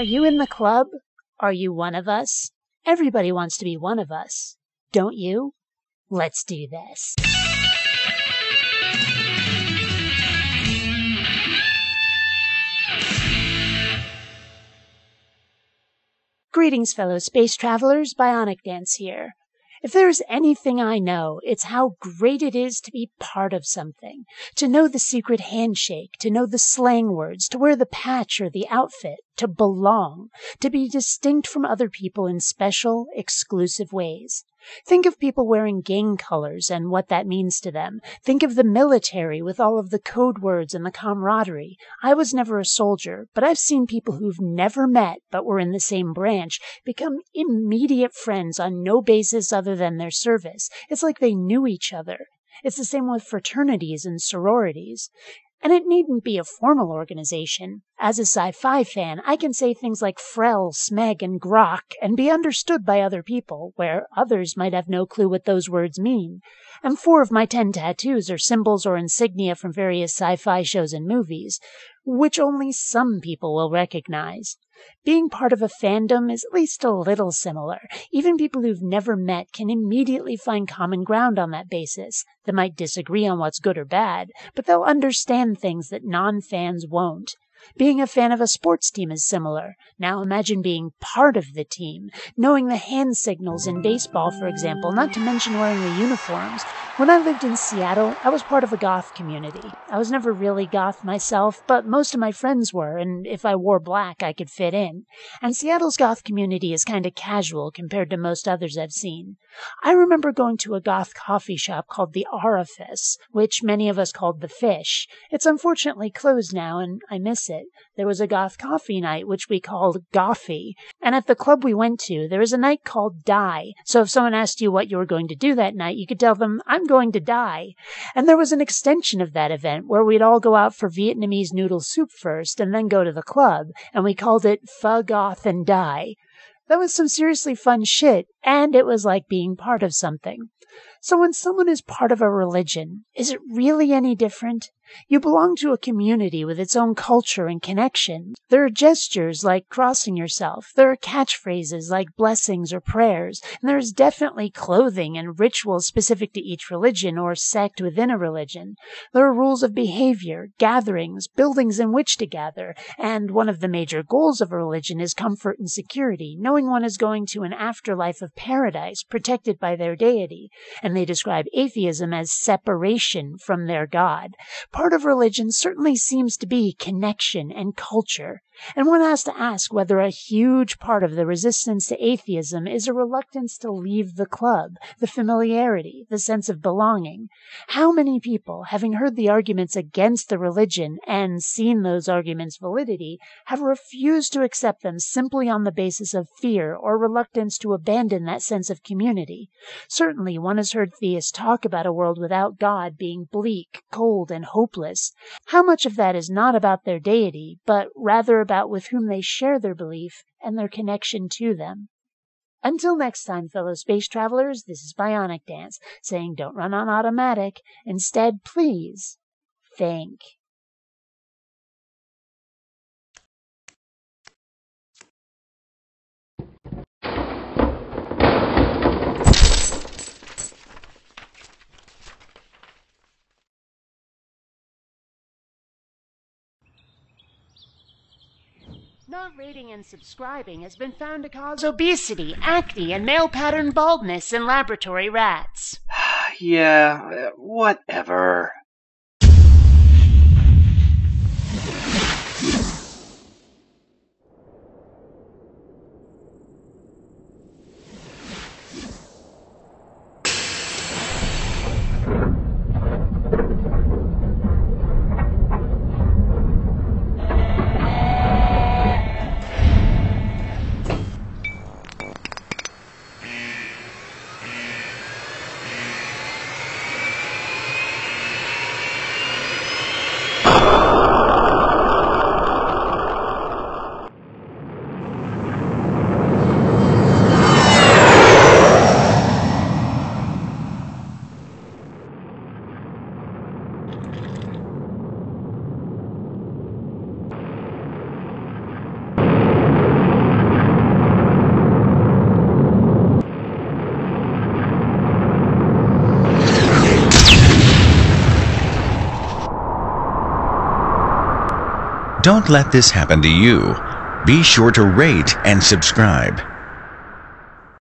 Are you in the club? Are you one of us? Everybody wants to be one of us. Don't you? Let's do this. Greetings, fellow space travelers. BionicDance here. If there's anything I know, it's how great it is to be part of something, to know the secret handshake, to know the slang words, to wear the patch or the outfit, to belong, to be distinct from other people in special, exclusive ways. Think of people wearing gang colors and what that means to them. Think of the military with all of the code words and the camaraderie. I was never a soldier, but I've seen people who've never met but were in the same branch become immediate friends on no basis other than their service. It's like they knew each other. It's the same with fraternities and sororities. And it needn't be a formal organization. As a sci-fi fan, I can say things like Frel, Smeg, and Grok and be understood by other people, where others might have no clue what those words mean. And 4 of my 10 tattoos are symbols or insignia from various sci-fi shows and movies, which only some people will recognize. Being part of a fandom is at least a little similar. Even people who've never met can immediately find common ground on that basis. They might disagree on what's good or bad, but they'll understand things that non-fans won't. Being a fan of a sports team is similar. Now imagine being part of the team, knowing the hand signals in baseball, for example, not to mention wearing the uniforms. When I lived in Seattle, I was part of a goth community. I was never really goth myself, but most of my friends were, and if I wore black, I could fit in. And Seattle's goth community is kind of casual compared to most others I've seen. I remember going to a goth coffee shop called the Orifice, which many of us called the Fish. It's unfortunately closed now, and I miss it. There was a goth coffee night, which we called Goffy. And at the club we went to, there was a night called Die. So if someone asked you what you were going to do that night, you could tell them, I'm going to die. And there was an extension of that event where we'd all go out for Vietnamese noodle soup first and then go to the club. And we called it Pho Goth and Die. That was some seriously fun shit, and it was like being part of something. So when someone is part of a religion, is it really any different? You belong to a community with its own culture and connection. There are gestures like crossing yourself. There are catchphrases like blessings or prayers. And there is definitely clothing and rituals specific to each religion or sect within a religion. There are rules of behavior, gatherings, buildings in which to gather. And one of the major goals of a religion is comfort and security, knowing one is going to an afterlife of paradise protected by their deity. And they describe atheism as separation from their God. Part of religion certainly seems to be connection and culture. And one has to ask whether a huge part of the resistance to atheism is a reluctance to leave the club, the familiarity, the sense of belonging. How many people, having heard the arguments against the religion and seen those arguments' validity, have refused to accept them simply on the basis of fear or reluctance to abandon that sense of community? Certainly one has heard theists talk about a world without God being bleak, cold, and hopeless. How much of that is not about their deity, but rather about with whom they share their belief and their connection to them? Until next time, fellow space travelers, this is BionicDance, saying don't run on automatic. Instead, please think. Not rating and subscribing has been found to cause obesity, acne, and male pattern baldness in laboratory rats. Yeah, whatever. Don't let this happen to you. Be sure to rate and subscribe.